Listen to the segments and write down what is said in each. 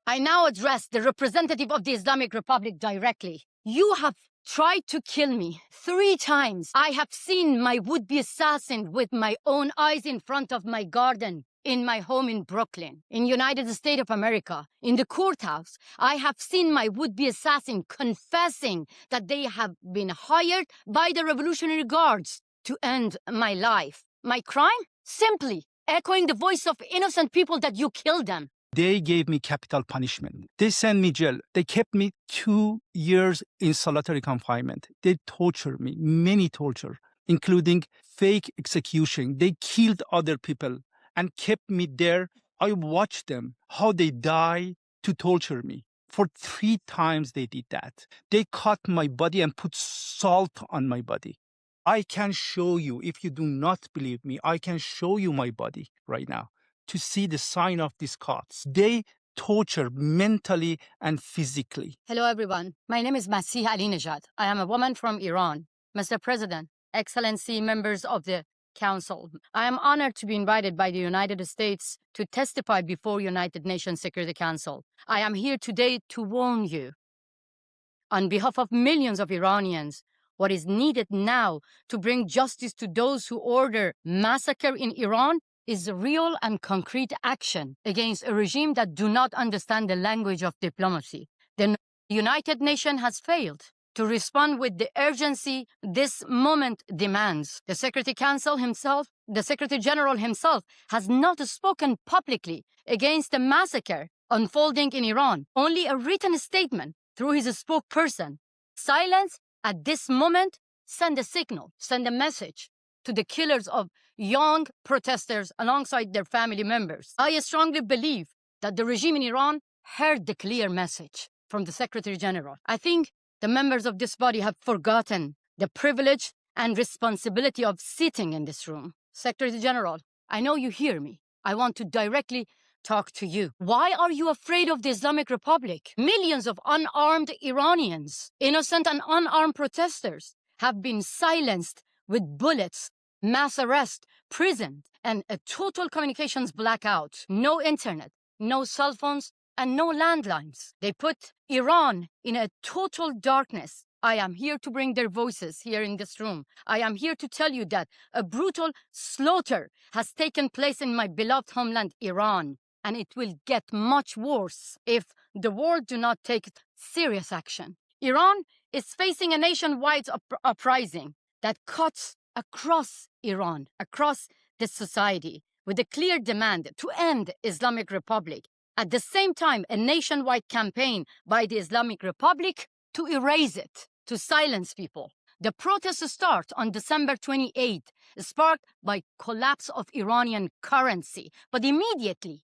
I now address the representative of the Islamic Republic directly. You have tried to kill me 3 times. I have seen my would-be assassin with my own eyes in front of my garden in my home in Brooklyn, in United States of America, in the courthouse. I have seen my would-be assassin confessing that they have been hired by the Revolutionary Guards to end my life. My crime? Simply echoing the voice of innocent people that you killed them. They gave me capital punishment. They sent me jail. They kept me 2 years in solitary confinement. They tortured me, many torture, including fake execution. They killed other people and kept me there. I watched them, how they die to torture me. For 3 times they did that. They cut my body and put salt on my body. I can show you, if you do not believe me, I can show you my body right now to see the sign of these cuts. They torture mentally and physically. Hello, everyone. My name is Masih Alinejad. I am a woman from Iran. Mr. President, Excellency, members of the Council, I am honored to be invited by the United States to testify before United Nations Security Council. I am here today to warn you, on behalf of millions of Iranians, what is needed now to bring justice to those who order massacre in Iran is real and concrete action against a regime that do not understand the language of diplomacy. The United Nations has failed to respond with the urgency this moment demands. The Security Council himself, the Secretary General himself, has not spoken publicly against the massacre unfolding in Iran. Only a written statement through his spokesperson. Silence at this moment send a signal, send a message to the killers of young protesters alongside their family members. I strongly believe that the regime in Iran heard the clear message from the Secretary General. I think the members of this body have forgotten the privilege and responsibility of sitting in this room. Secretary General, I know you hear me. I want to directly talk to you. Why are you afraid of the Islamic Republic? Millions of unarmed Iranians, innocent and unarmed protesters, have been silenced with bullets, mass arrest, prison, and a total communications blackout. No internet, no cell phones, and no landlines. They put Iran in a total darkness. I am here to bring their voices here in this room. I am here to tell you that a brutal slaughter has taken place in my beloved homeland, Iran, and it will get much worse if the world do not take serious action. Iran is facing a nationwide uprising that cuts across Iran, across the society, with a clear demand to end Islamic Republic. At the same time, a nationwide campaign by the Islamic Republic to erase it, to silence people. The protests start on December 28th, sparked by collapse of Iranian currency, but immediately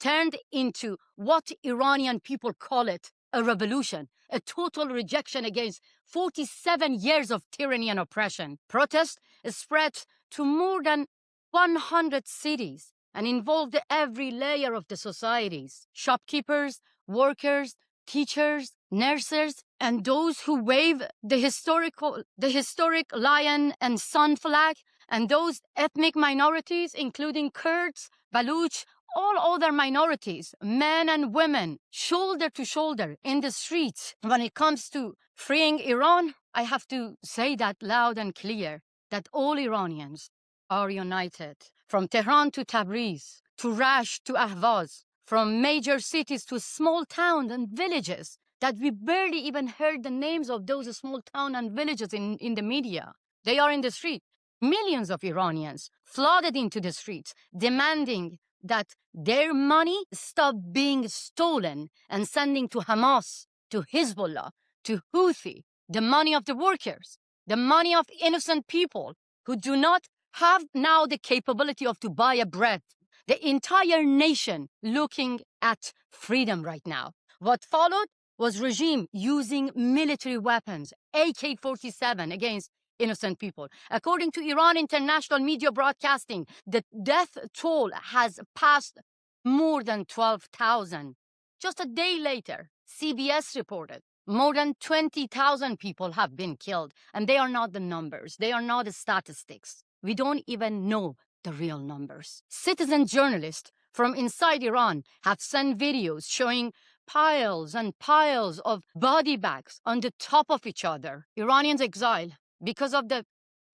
turned into what Iranian people call it, a revolution, a total rejection against 47 years of tyranny and oppression. Protests spread to more than 100 cities and involved every layer of the societies: shopkeepers, workers, teachers, nurses, and those who wave the historic lion and sun flag, and those ethnic minorities, including Kurds, Baluch, all other minorities, men and women, shoulder to shoulder in the streets. When it comes to freeing Iran, I have to say that loud and clear, that all Iranians are united. From Tehran to Tabriz, to Rash to Ahvaz, from major cities to small towns and villages, that we barely even heard the names of those small towns and villages in the media. They are in the street. Millions of Iranians flooded into the streets, demanding that their money stop being stolen and sending to Hamas, to Hezbollah, to Houthi, the money of the workers, the money of innocent people who do not have now the capability of to buy a bread. The entire nation looking at freedom right now. What followed was regime using military weapons, AK-47 against innocent people. According to Iran International Media Broadcasting, the death toll has passed more than 12,000. Just a day later, CBS reported more than 20,000 people have been killed, and they are not the numbers. They are not the statistics. We don't even know the real numbers. Citizen journalists from inside Iran have sent videos showing piles and piles of body bags on the top of each other. Iranians exile. Because of the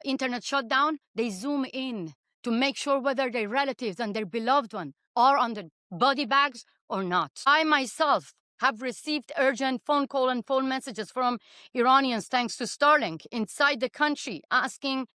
internet shutdown, they zoom in to make sure whether their relatives and their beloved one are on the body bags or not. I myself have received urgent phone call and phone messages from Iranians thanks to Starlink inside the country asking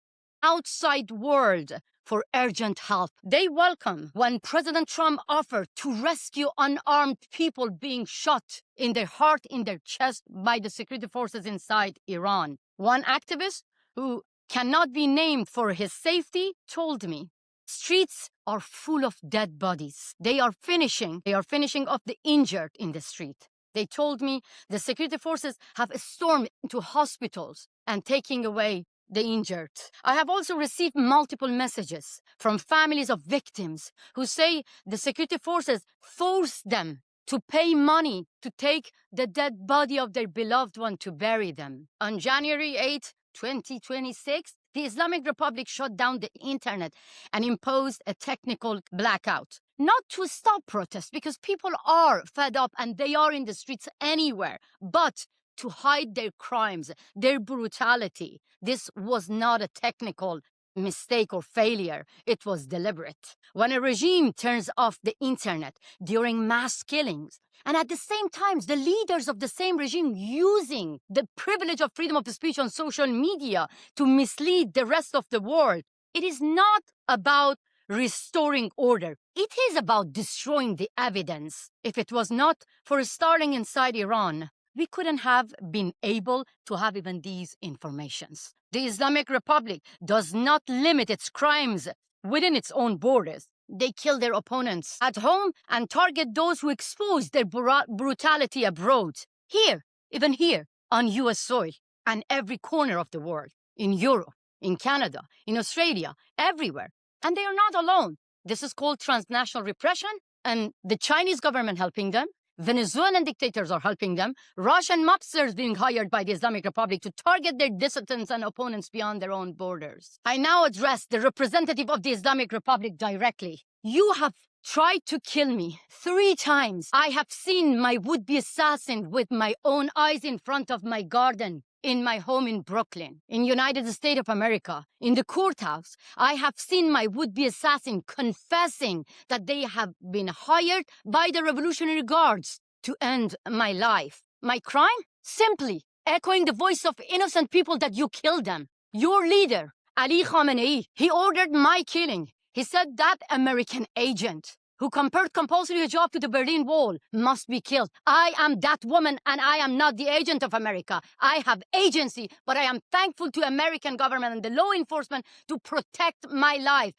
outside world for urgent help. They welcome when President Trump offered to rescue unarmed people being shot in their heart, in their chest by the security forces inside Iran. One activist who cannot be named for his safety told me, streets are full of dead bodies. They are finishing off the injured in the street. They told me the security forces have stormed into hospitals and taking away the injured. I have also received multiple messages from families of victims who say the security forces forced them to pay money to take the dead body of their beloved one to bury them. On January 8, 2026, the Islamic Republic shut down the internet and imposed a technical blackout. Not to stop protests, because people are fed up and they are in the streets anywhere, but to hide their crimes, their brutality. This was not a technical mistake or failure. It was deliberate. When a regime turns off the internet during mass killings, and at the same time, the leaders of the same regime using the privilege of freedom of speech on social media to mislead the rest of the world, it is not about restoring order. It is about destroying the evidence. If it was not for Starlink inside Iran, we couldn't have been able to have even these informations. The Islamic Republic does not limit its crimes within its own borders. They kill their opponents at home and target those who expose their brutality abroad. Here, even here, on US soil, and every corner of the world, in Europe, in Canada, in Australia, everywhere. And they are not alone. This is called transnational repression, and the Chinese government helping them. Venezuelan dictators are helping them. Russian mobsters being hired by the Islamic Republic to target their dissidents and opponents beyond their own borders. I now address the representative of the Islamic Republic directly. You have tried to kill me 3 times. I have seen my would-be assassin with my own eyes in front of my garden, in my home in Brooklyn, in United States of America, in the courthouse. I have seen my would-be assassin confessing that they have been hired by the Revolutionary Guards to end my life. My crime? Simply echoing the voice of innocent people that you killed them. Your leader, Ali Khamenei, he ordered my killing. He said that American agent who compared compulsory hijab to the Berlin Wall must be killed. I am that woman, and I am not the agent of America. I have agency, but I am thankful to American government and the law enforcement to protect my life.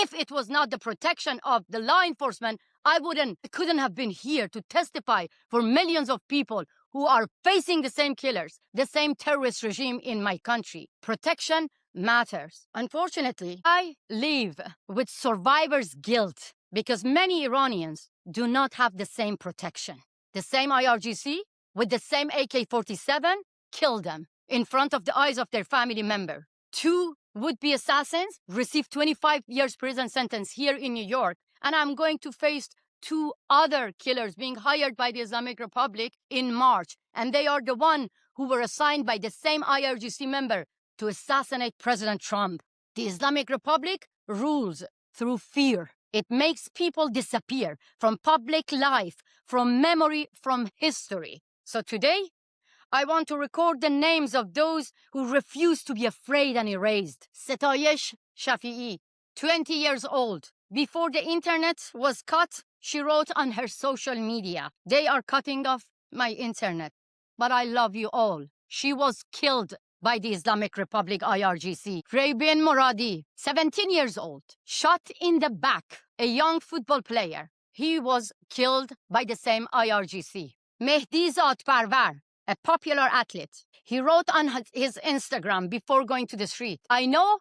If it was not the protection of the law enforcement, I couldn't have been here to testify for millions of people who are facing the same killers, the same terrorist regime in my country. Protection matters. Unfortunately, I live with survivor's guilt because many Iranians do not have the same protection. The same IRGC with the same AK-47 killed them in front of the eyes of their family member. 2 would-be assassins received 25 years prison sentence here in New York, and I'm going to face 2 other killers being hired by the Islamic Republic in March, and they are the one who were assigned by the same IRGC member to assassinate President Trump. The Islamic Republic rules through fear. It makes people disappear from public life, from memory, from history. So today, I want to record the names of those who refuse to be afraid and erased. Setayesh Shafi'i, 20 years old. Before the internet was cut, she wrote on her social media, "They are cutting off my internet, but I love you all." She was killed by the Islamic Republic IRGC. Raybin Moradi, 17 years old, shot in the back, a young football player. He was killed by the same IRGC. Mehdi Zatparvar, a popular athlete. He wrote on his Instagram before going to the street, "I know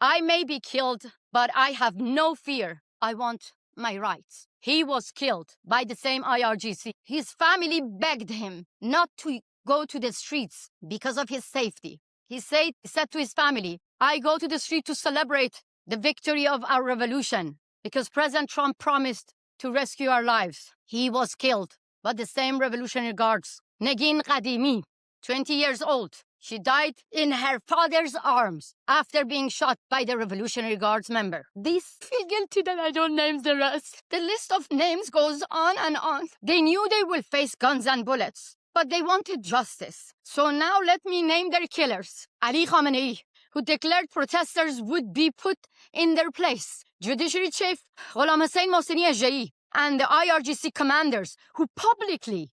I may be killed, but I have no fear. I want my rights." He was killed by the same IRGC. His family begged him not to go to the streets because of his safety. He said to his family, "I go to the street to celebrate the victory of our revolution. because President Trump promised to rescue our lives. He was killed by the same Revolutionary Guards. Negin Qadimi, 20 years old. She died in her father's arms after being shot by the Revolutionary Guards member. These feel guilty that I don't name the rest. The list of names goes on and on. They knew they will face guns and bullets, but they wanted justice. So now let me name their killers. Ali Khamenei, who declared protesters would be put in their place. Judiciary Chief Ghulam Hussein Mohseni Ejei and the IRGC commanders who publicly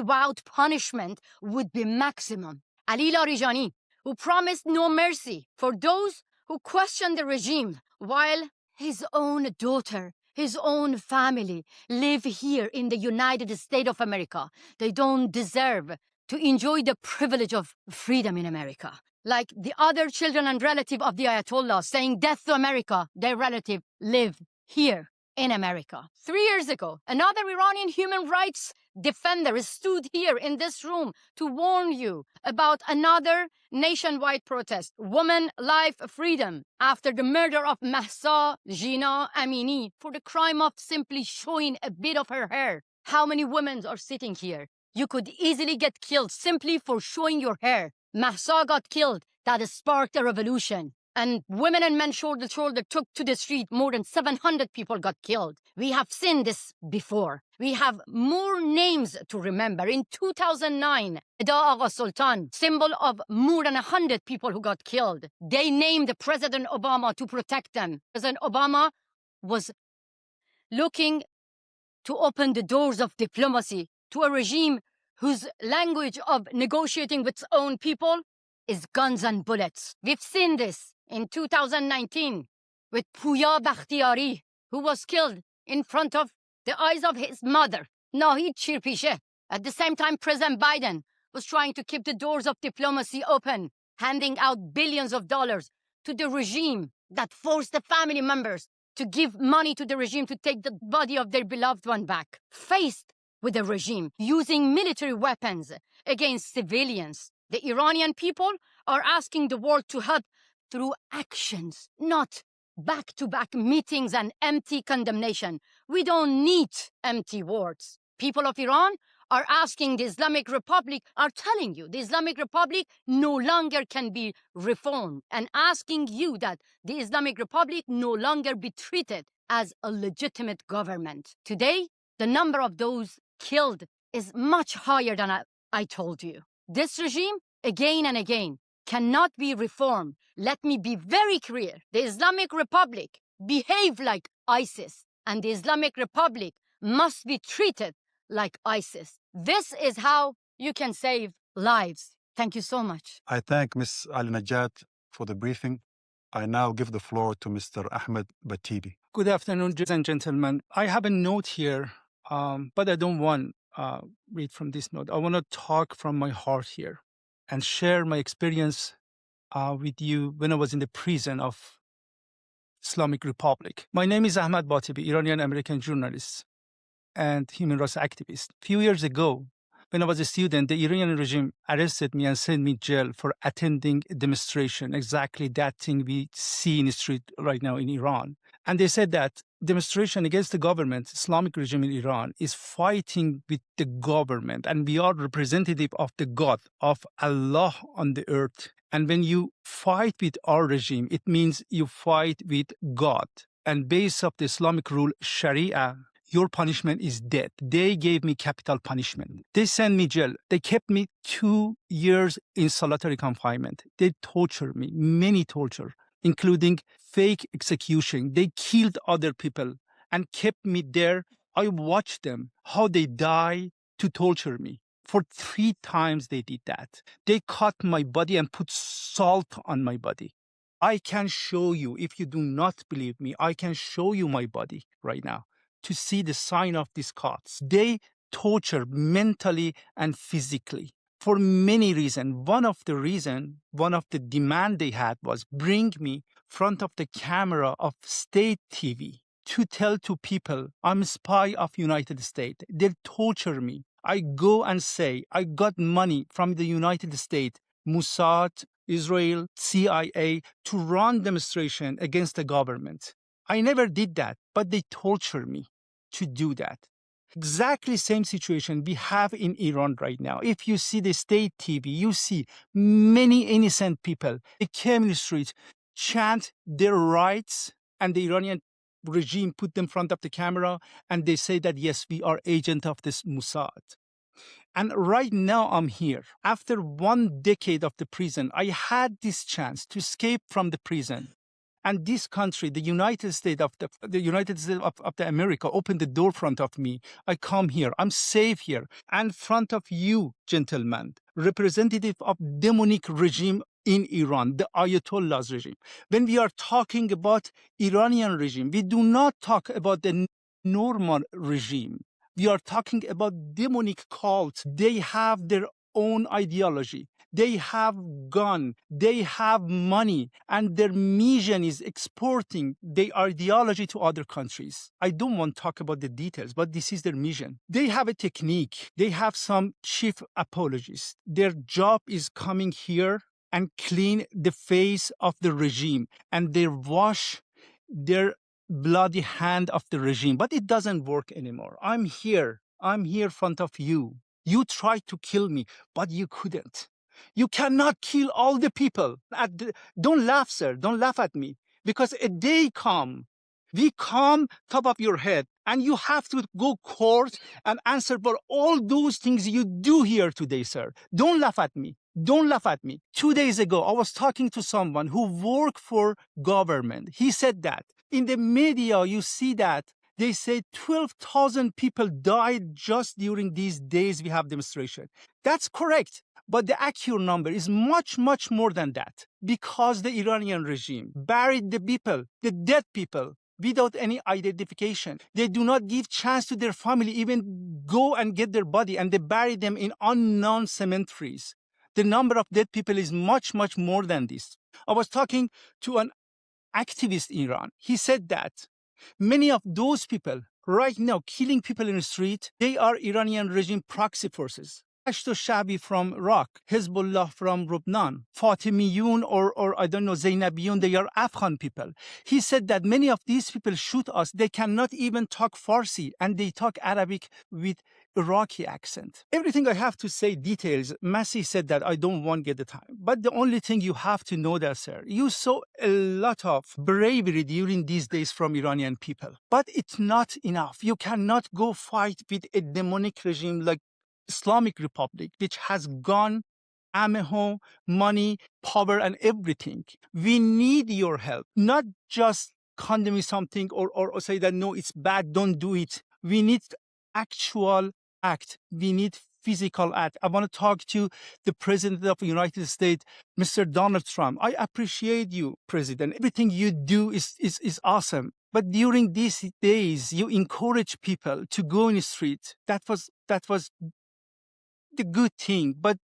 vowed punishment would be maximum. Ali Larijani, who promised no mercy for those who questioned the regime, while his own daughter, his own family live here in the United States of America. They don't deserve to enjoy the privilege of freedom in America. Like the other children and relatives of the Ayatollah saying death to America, their relative live here in America. 3 years ago, another Iranian human rights defender stood here in this room to warn you about another nationwide protest, Woman, Life, Freedom, after the murder of Mahsa Jina Amini for the crime of simply showing a bit of her hair. How many women are sitting here? You could easily get killed simply for showing your hair. Mahsa got killed. That sparked a revolution. And women and men shoulder to shoulder took to the street. More than 700 people got killed. We have seen this before. We have more names to remember. In 2009, Eda Agha Sultan, symbol of more than 100 people who got killed. They named President Obama to protect them. President Obama was looking to open the doors of diplomacy to a regime whose language of negotiating with its own people is guns and bullets. We've seen this in 2019 with Pouya Bakhtiari, who was killed in front of the eyes of his mother, Nahid Shirpishe. At the same time, President Biden was trying to keep the doors of diplomacy open, handing out billions of dollars to the regime that forced the family members to give money to the regime to take the body of their beloved one back. Faced with the regime using military weapons against civilians, the Iranian people are asking the world to help through actions, not back-to-back meetings and empty condemnation. We don't need empty words. People of Iran are asking the Islamic Republic, are telling you the Islamic Republic no longer can be reformed, and asking you that the Islamic Republic no longer be treated as a legitimate government. Today, the number of those killed is much higher than I told you. This regime, again and again, cannot be reformed. Let me be very clear. The Islamic Republic behave like ISIS, and the Islamic Republic must be treated like ISIS. This is how you can save lives. Thank you so much. I thank Ms. Alinejad for the briefing. I now give the floor to Mr. Ahmad Batibi. Good afternoon, ladies and gentlemen. I have a note here, but I don't want to read from this note. I want to talk from my heart here and share my experience with you when I was in the prison of Islamic Republic. My name is Ahmad Batibi, Iranian-American journalist and human rights activist. A few years ago, when I was a student, the Iranian regime arrested me and sent me to jail for attending a demonstration, exactly that thing we see in the street right now in Iran. And they said that demonstration against the government, Islamic regime in Iran, is fighting with the government, and we are representative of the God, of Allah on the earth. And when you fight with our regime, it means you fight with God. And based on the Islamic rule, Sharia, your punishment is death. They gave me capital punishment. They sent me jail. They kept me 2 years in solitary confinement. They tortured me, many torture, including fake execution. They killed other people and kept me there. I watched them, how they die to torture me. For 3 times they did that. They cut my body and put salt on my body. I can show you, if you do not believe me, I can show you my body right now to see the sign of these cuts. They torture mentally and physically for many reasons. One of the demand they had was bring me front of the camera of state TV to tell to people I'm a spy of United States. They torture me. I go and say I got money from the United States, Mossad, Israel, CIA to run demonstration against the government. I never did that, but they torture me to do that. Exactly same situation we have in Iran right now. If you see the state TV, you see many innocent people. They came in the street, chant their rights, and the Iranian regime put them in front of the camera, and they say that, yes, we are agent of this Mossad. And right now I'm here. After 1 decade of the prison, I had this chance to escape from the prison. And this country, the United States of the America, opened the door in front of me. I come here. I'm safe here. And in front of you, gentlemen, representative of demonic regime in Iran, the Ayatollah's regime. When we are talking about Iranian regime, we do not talk about the normal regime. We are talking about demonic cults. They have their own ideology. They have gun, they have money, and their mission is exporting their ideology to other countries. I don't want to talk about the details, but this is their mission. They have a technique. They have some chief apologists. Their job is coming here and clean the face of the regime, and they wash their bloody hand of the regime. But it doesn't work anymore. I'm here in front of you. You tried to kill me, but you couldn't. You cannot kill all the people. Don't laugh, sir. Don't laugh at me. Because a day come, we come top of your head, and you have to go court and answer for all those things you do here today, sir. Don't laugh at me. Don't laugh at me. 2 days ago, I was talking to someone who worked for government. He said that. In the media, you see that. They say 12,000 people died just during these days we have demonstration. That's correct. But the accurate number is much, much more than that, because the Iranian regime buried the people, the dead people, without any identification. They do not give chance to their family even go and get their body, and they bury them in unknown cemeteries. The number of dead people is much, much more than this. I was talking to an activist in Iran. He said that many of those people right now killing people in the street, they are Iranian regime proxy forces. Ashto Shabi from Iraq, Hezbollah from Lebanon, Fatimiyun or I don't know, Zainabiyun, they are Afghan people. He said that many of these people shoot us. They cannot even talk Farsi, and they talk Arabic with Iraqi accent. Everything I have to say details. Masih said that I don't want to get the time. But the only thing you have to know that, sir, you saw a lot of bravery during these days from Iranian people. But it's not enough. You cannot go fight with a demonic regime like Islamic Republic, which has gun, ammo, money, power, and everything. We need your help, not just condemn something or say that, no, it's bad, don't do it. We need actual act. We need physical act. I want to talk to the President of the United States, Mr. Donald Trump. I appreciate you, President. Everything you do is awesome. But during these days, you encourage people to go in the street. That was the good thing, but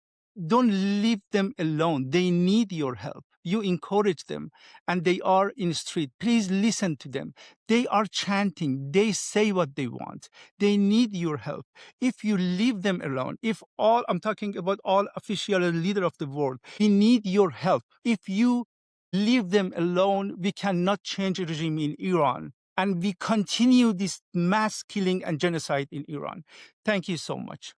don't leave them alone. They need your help. You encourage them, and they are in the street. Please listen to them. They are chanting. They say what they want. They need your help. If you leave them alone, I'm talking about all official and leader of the world, we need your help. If you leave them alone, we cannot change the regime in Iran. And we continue this mass killing and genocide in Iran. Thank you so much.